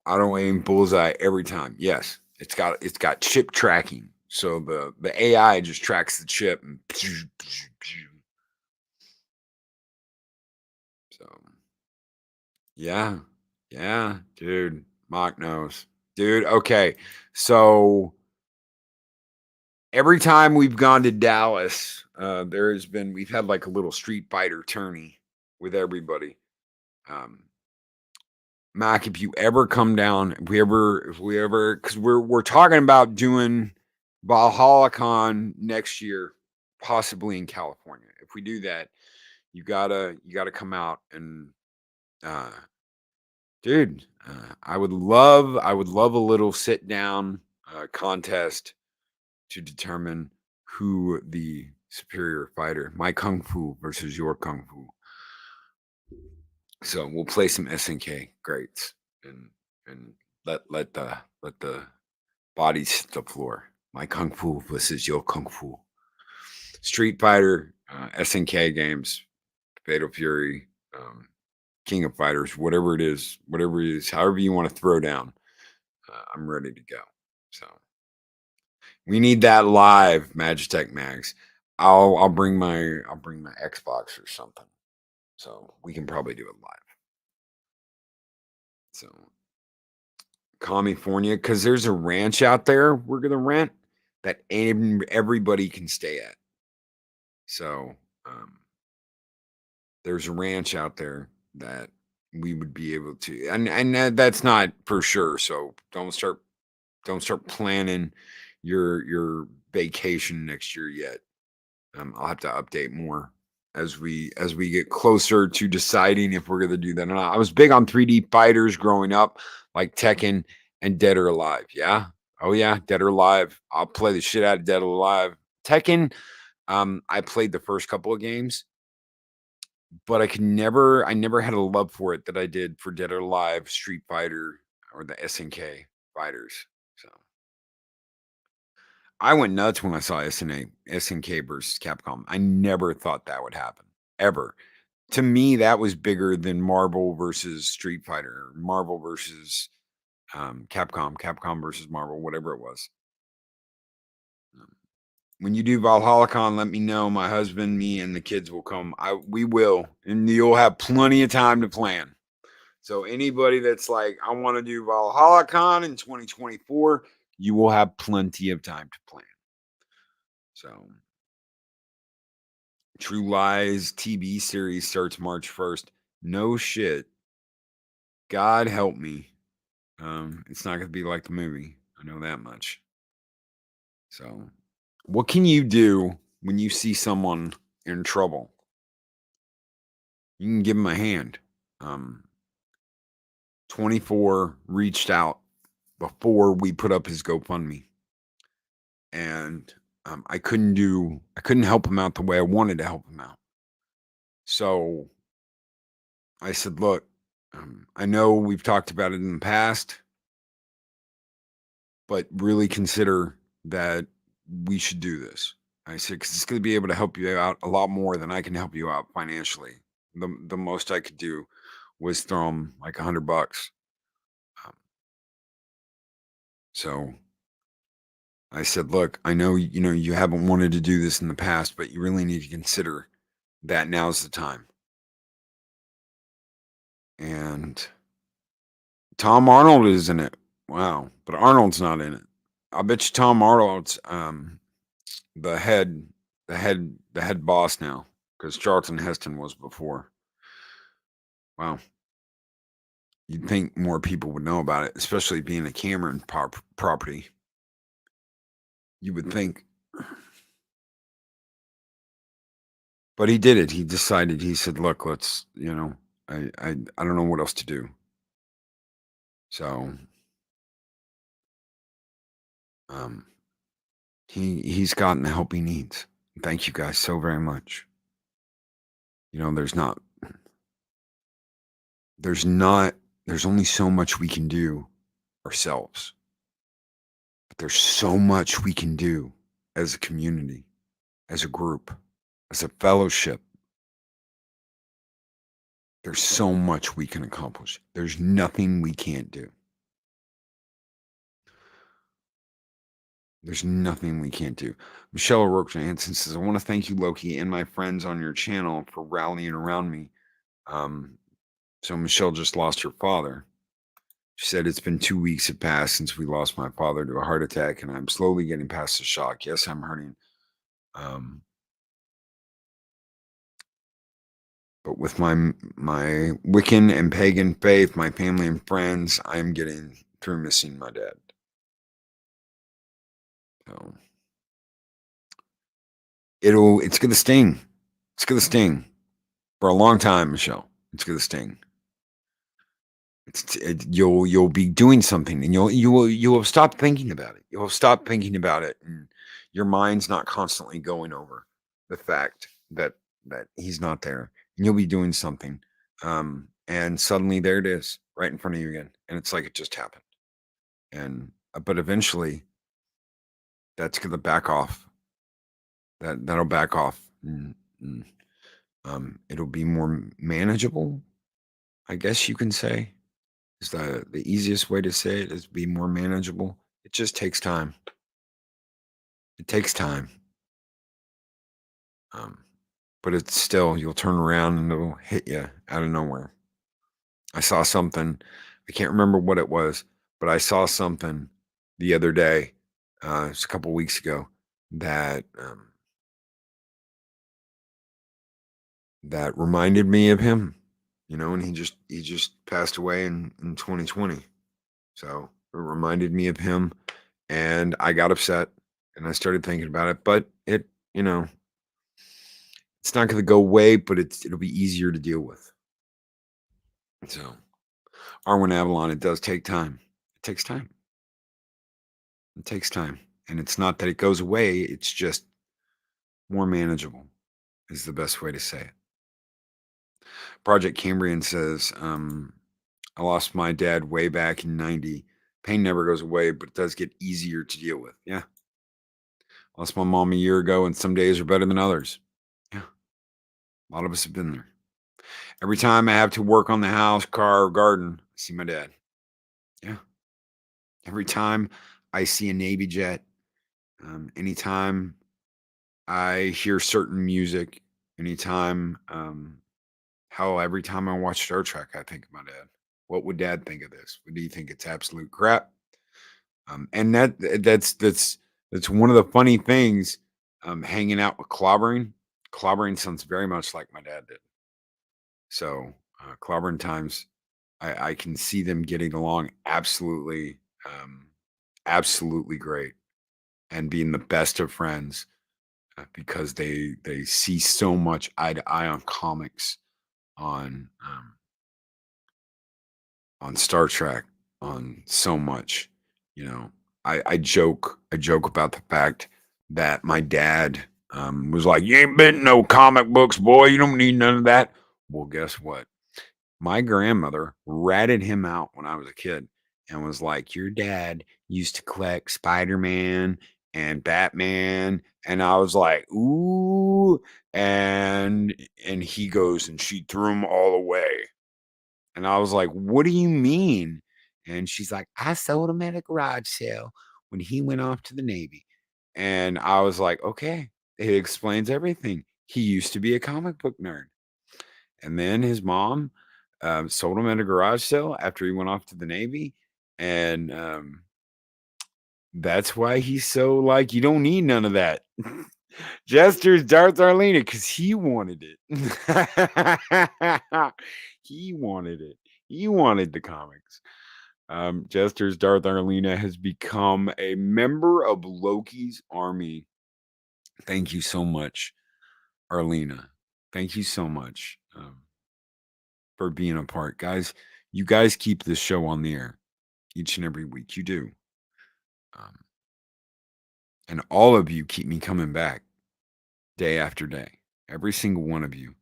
I don't aim bullseye every time. Yes, it's got chip tracking. So the AI just tracks the chip and so yeah, dude. Mock knows. Dude, okay. So every time we've gone to Dallas, we've had like a little Street Fighter tourney with everybody. Mac, if you ever come down, if we ever, because we're talking about doing Valhalla Con next year, possibly in California. If we do that, you gotta come out and, dude, I would love a little sit down contest to determine who the superior fighter, my kung fu versus your kung fu. So we'll play some SNK greats and let the bodies hit the floor. My kung fu versus your kung fu. Street Fighter, SNK games, Fatal Fury, King of Fighters, whatever it is, however you want to throw down, I'm ready to go. So we need that live, Magitech Mags. I'll bring my Xbox or something. So we can probably do it live. So California, because there's a ranch out there we're gonna rent that everybody can stay at. So there's a ranch out there that we would be able to, and that's not for sure. So don't start planning your vacation next year yet. I'll have to update more as we get closer to deciding if we're going to do that or not. I was big on 3D fighters growing up, like Tekken and Dead or Alive. Yeah. Oh yeah, Dead or Alive. I'll play the shit out of Dead or Alive. Tekken, I played the first couple of games, but I never had a love for it that I did for Dead or Alive, Street Fighter, or the SNK fighters. So I went nuts when I saw SNK versus Capcom. I never thought that would happen, ever. To me, that was bigger than Marvel versus Street Fighter, Marvel versus Capcom versus Marvel, whatever it was. When you do Valhalla Con, let me know. My husband, me, and the kids will come. We will, and you'll have plenty of time to plan. So anybody that's like, I want to do Valhalla Con in 2024, you will have plenty of time to plan. So True Lies TV series starts March 1st. No shit. God help me. It's not going to be like the movie. I know that much. So what can you do when you see someone in trouble, you can give him a hand. 24 reached out before we put up his GoFundMe, and I couldn't help him out the way I wanted to help him out. So I said, look, I know we've talked about it in the past, but really consider that we should do this. I said, because it's going to be able to help you out a lot more than I can help you out financially. The most I could do was throw him like $100. So I said, look, I know, you haven't wanted to do this in the past, but you really need to consider that now's the time. And Tom Arnold is in it. Wow. But Arnold's not in it. I bet you Tom Arnold's the head boss now, because Charlton Heston was before. Wow. You'd think more people would know about it, especially being a Cameron property. You would think. But he did it. He decided, he said, look, let's, I don't know what else to do. So he's gotten the help he needs. Thank you guys so very much. There's only so much we can do ourselves. But there's so much we can do as a community, as a group, as a fellowship. There's so much we can accomplish. There's nothing we can't do. There's nothing we can't do. Michelle O'Rourke Johansson says, I want to thank you, Loki, and my friends on your channel for rallying around me. So Michelle just lost her father. She said, it's been 2 weeks have passed since we lost my father to a heart attack, and I'm slowly getting past the shock. Yes, I'm hurting. But with my Wiccan and pagan faith, my family and friends, I'm getting through missing my dad. So it's gonna sting. It's gonna sting for a long time, Michelle. It's gonna sting. You'll be doing something, and you will stop thinking about it. You'll stop thinking about it, and your mind's not constantly going over the fact that he's not there, and you'll be doing something, and suddenly there it is, right in front of you again, and it's like it just happened. And but eventually, that's gonna back off. That'll back off. It'll be more manageable, I guess you can say. Is the easiest way to say it, is be more manageable. It just takes time. It takes time. But it's still, you'll turn around and it'll hit you out of nowhere. I saw something, I can't remember what it was, but I saw something the other day, it's a couple weeks ago, that that reminded me of him. And he just passed away in 2020. So it reminded me of him, and I got upset, and I started thinking about it, but it's not going to go away, but it'll be easier to deal with. So Arwen Avalon, it does take time. It takes time. It takes time. And it's not that it goes away, it's just more manageable is the best way to say it. Project Cambrian says, I lost my dad way back in 90. Pain never goes away, but it does get easier to deal with. Yeah. Lost my mom a year ago, and some days are better than others. Yeah. A lot of us have been there. Every time I have to work on the house, car, or garden, I see my dad. Yeah. Every time I see a Navy jet, anytime I hear certain music, anytime, every time I watch Star Trek, I think of my dad. What would Dad think of this? Do you think it's absolute crap? And that's one of the funny things. Hanging out with Clobbering. Clobbering sounds very much like my dad did. So Clobbering times, I can see them getting along absolutely, absolutely great, and being the best of friends. because they see so much eye to eye on comics, on Star Trek, on so much. You know, I joke about the fact that my dad was like, "You ain't been no comic books, boy. You don't need none of that." Well, guess what? My grandmother ratted him out when I was a kid and was like, "Your dad used to collect Spider-Man and Batman." And I was like, "Ooh." And he goes, and she threw them all away. And I was like, "What do you mean?" And she's like, "I sold him at a garage sale when he went off to the Navy." And I was like, "Okay, it explains everything. He used to be a comic book nerd." And then his mom sold him at a garage sale after he went off to the Navy. And that's why he's so like, you don't need none of that. Jester's Darth Arlena, because he wanted it. He wanted it. He wanted the comics. Jester's Darth Arlena has become a member of Loki's army. Thank you so much, Arlena. Thank you so much for being a part. Guys, you guys keep this show on the air each and every week. You do. And all of you keep me coming back day after day. Every single one of you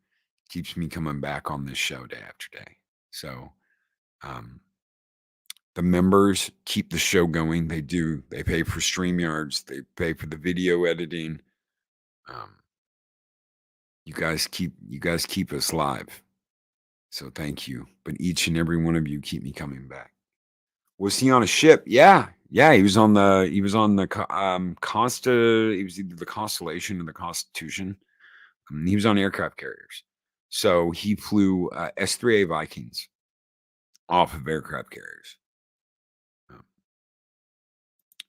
keeps me coming back on this show day after day. So the members keep the show going. They do. They pay for StreamYards. They pay for the video editing. You guys keep us live. So thank you. But each and every one of you keep me coming back. Was he on a ship? Yeah. He was on the Consta. He was either the Constellation or the Constitution. He was on aircraft carriers. So he flew S-3A Vikings off of aircraft carriers.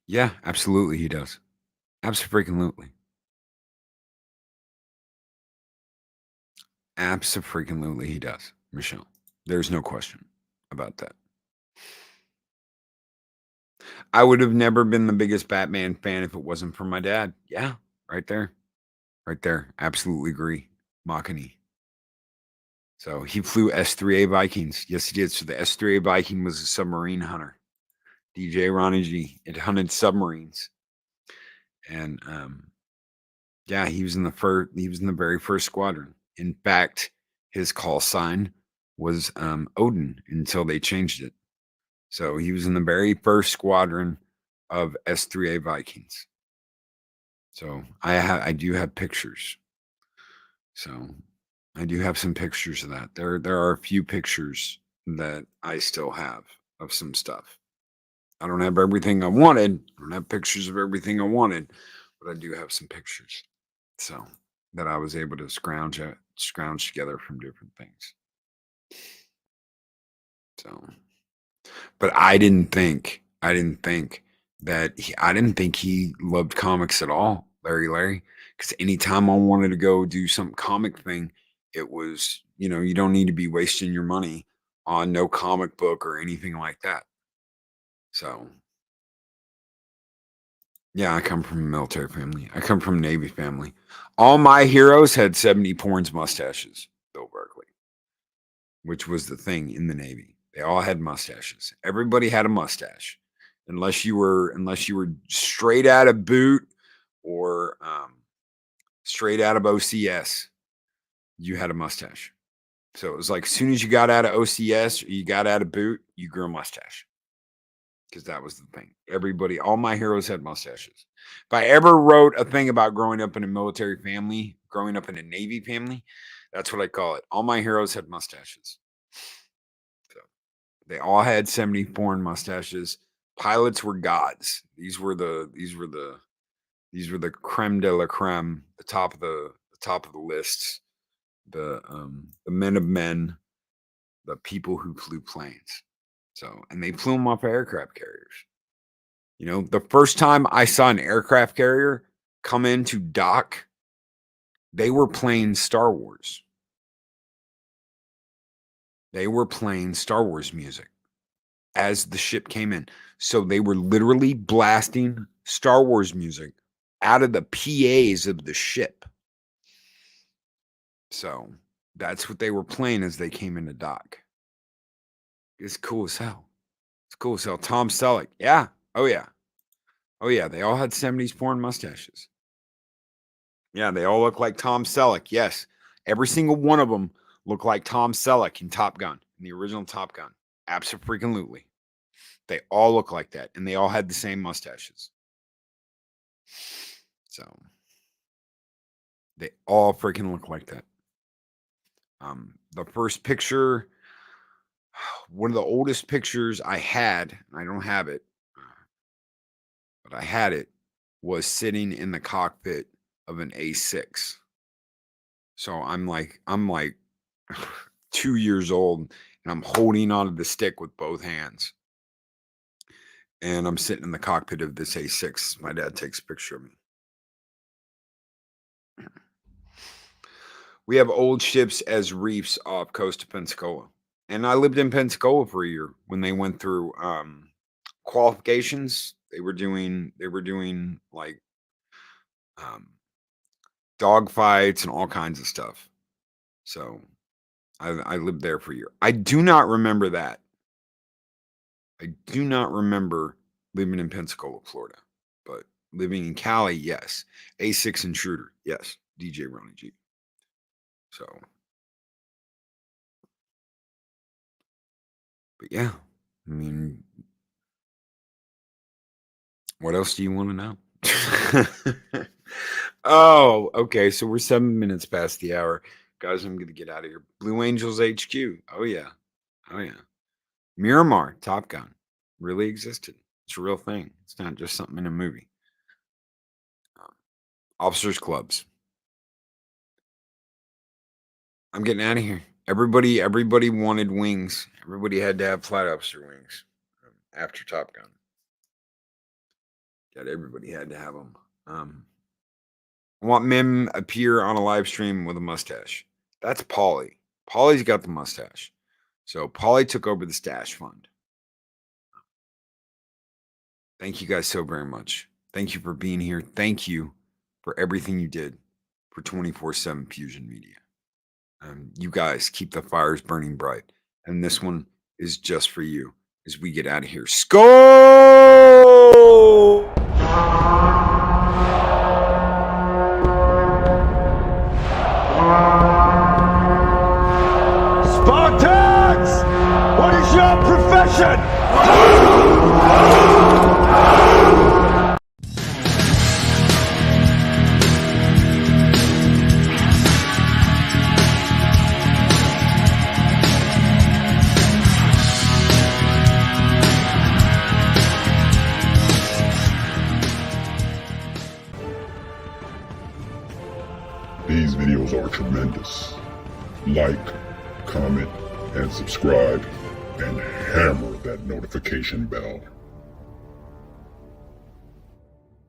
Yeah, absolutely he does. Absolutely. Absolutely he does, Michelle. There's no question about that. I would have never been the biggest Batman fan if it wasn't for my dad. Yeah, right there. Right there. Absolutely agree. Makani. So he flew S-3A Vikings. Yes, he did. So the S-3A Viking was a submarine hunter. DJ Ronnie G. It hunted submarines. And yeah, he was in the very first squadron. In fact, his call sign was Odin until they changed it. So he was in the very first squadron of S-3A Vikings. So I do have pictures. So I do have some pictures of that. There are a few pictures that I still have of some stuff. I don't have everything I wanted. I don't have pictures of everything I wanted, but I do have some pictures. So that I was able to scrounge together from different things. So, but I didn't think he loved comics at all, Larry. Because anytime I wanted to go do some comic thing, it was, you don't need to be wasting your money on no comic book or anything like that. So, yeah, I come from a military family. I come from a Navy family. All my heroes had 70 Porns mustaches, Bill Berkeley, which was the thing in the Navy. They all had mustaches. Everybody had a mustache, unless you were straight out of boot or straight out of OCS. You had a mustache. So it was like as soon as you got out of OCS or you got out of boot, you grew a mustache. Because that was the thing. All my heroes had mustaches. If I ever wrote a thing about growing up in a military family, growing up in a Navy family, that's what I call it. All my heroes had mustaches. So they all had 70 porn mustaches. Pilots were gods. These were the creme de la creme, the top of the lists. The men of men, the people who flew planes. So, and they flew them off aircraft carriers. The first time I saw an aircraft carrier come into dock, they were playing Star Wars. They were playing Star Wars music as the ship came in. So they were literally blasting Star Wars music out of the PAs of the ship. So that's what they were playing as they came into dock. It's cool as hell. It's cool as hell. Tom Selleck. Yeah. Oh, yeah. Oh, yeah. They all had 70s porn mustaches. Yeah, they all look like Tom Selleck. Yes. Every single one of them looked like Tom Selleck in Top Gun, in the original Top Gun. Absolutely. They all look like that. And they all had the same mustaches. So they all freaking look like that. The first picture, one of the oldest pictures I had, I don't have it, but I had it, was sitting in the cockpit of an A6. So I'm like 2 years old, and I'm holding onto the stick with both hands. And I'm sitting in the cockpit of this A6. My dad takes a picture of me. We have old ships as reefs off coast of Pensacola. And I lived in Pensacola for a year when they went through qualifications. They were doing like dog fights and all kinds of stuff. So I lived there for a year. I do not remember that. I do not remember living in Pensacola, Florida. But living in Cali, yes. A6 Intruder, yes. DJ Ronnie G. So, but yeah, I mean, what else do you want to know? Oh, okay. So we're 7 minutes past the hour. Guys, I'm going to get out of here. Blue Angels HQ. Oh, yeah. Oh, yeah. Miramar, Top Gun, really existed. It's a real thing. It's not just something in a movie. Officers Clubs. I'm getting out of here. Everybody wanted wings. Everybody had to have flight officer wings after Top Gun. God, everybody had to have them. I want Mim appear on a live stream with a mustache. That's Paulie. Paulie's got the mustache. So Paulie took over the stash fund. Thank you guys so very much. Thank you for being here. Thank you for everything you did for 24/7 Fusion Media. You guys keep the fires burning bright. And this one is just for you as we get out of here. Skull! Spartans! What is your profession? These videos are tremendous. Like, comment, and subscribe, and hammer that notification bell.